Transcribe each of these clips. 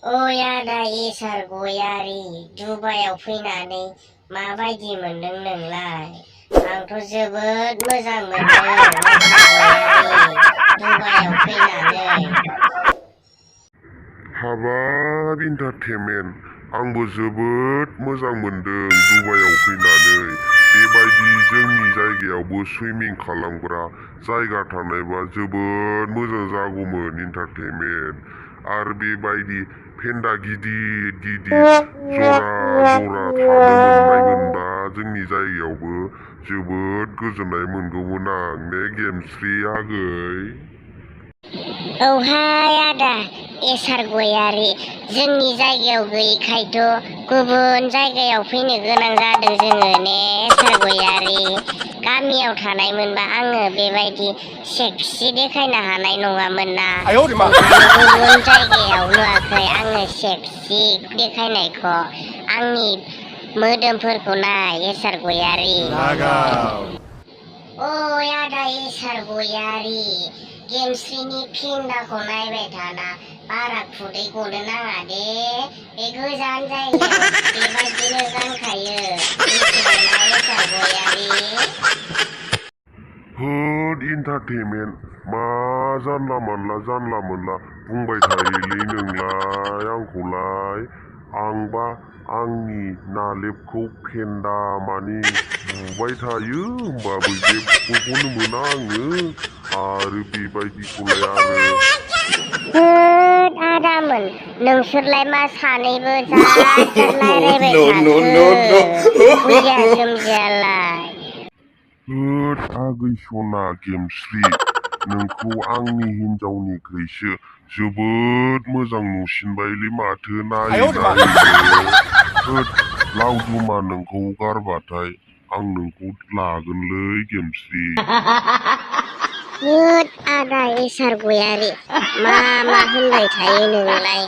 आदा इसार गयारि दुबाइयाव फैनानै माबायदि मोनदों नोंलाय? आंथ' जोबोद मोजां मोनदों इसार गयारि दुबाइयाव फैनानै। हाबाब इन्टारटेनमेन्ट, आंबो जोबोद मोजां मोनदों दुबाइयाव फैनानै। बेबायदि जोंनि जायगायावबो सुइमिं खालामग्रा जायगा थानायबा जोबोद मोजां जागौमोन इन्टारटेनमेन्ट। आरो बेबायदि फेन्दा गिदिर गिदिर जरा जरा थानो मोननाय मोनबा जोंनि जायगायावबो जोबोद गोजोननाय मोनगौमोन आं ने गेमस्रि आगै। औहाय आदा इसार गयारि, जोंनि जायगायाव गैयैखायथ' गुबुन जायगायाव फैनो गोनां जादों जोङो ने इसार गयारि। गामियाव थानायमोनबा आङो बेबायदि सेक्सि देखायनो हानाय नङामोन ना। ओंखायनो गुबुन जायगायाव नुवाखै आङो सेक्सि देखायनायखौ। आंनि मोदोमफोरखौ नाय इसार गयारि। आदा इसार गयारि, गेमस्रिनि फेन्दाखौ नायबाय थाना बारा खुदै गनो नाङा दे। बे गोजान जायगायाव बेबायदिनो गानखायो, मिथिबायना इसार गयारि? होद इन्टारटेनमेन्ट, मा जानला मोनला बुंबाय थायोलै नोंलाय आंखौलाय। आंबा आंनि नालेबखौ फेन्दा मानि बुबाय थायो होमबाबो जेबोखौनो मोना आङो। आरो बेबायदिखौलाय आरो होद आदामोन, नोंसोरलाय मा सानैबो जा रायलायबाय थाखो बुजिया सोमजियालाय। होद आगै सना गेमस्रि, नोंखौ आंनि हिनजावनिख्रुइसो जोबोद मोजां नुसिनबायलै माथो नायै नायैनो। होद लावदुमा नोंखौ गारबाथाय आं नोंखौ लागोनलै गेमस्रि। होद आदा इसार गयारि, मा होनबाय थायो नोंलाय?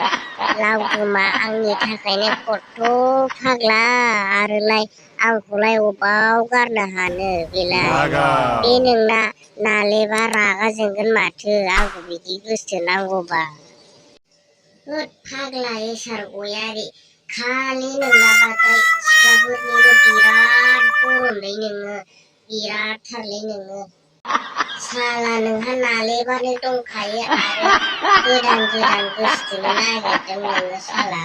लावदुमा आंनि थाखायनो खथ्थ' फाग्ला, आरोलाय आंखौलाय अबाव गारनो हानो बेलाय। बे नोंना नालेबा रागा जोंगोन माथो आंखौ बिदि गोसोथोनांगौबा। होद फाग्ला इसार गयारि, खालि नोंनाबाथाय सिख्लाफोरनिल' बिराद गरमलै नोङो, बिराद थारलै नोङो। साला नोंहा नालेबानो दंखायो आरो गोदान गोसोथोनो नागिरदों नोङो साला।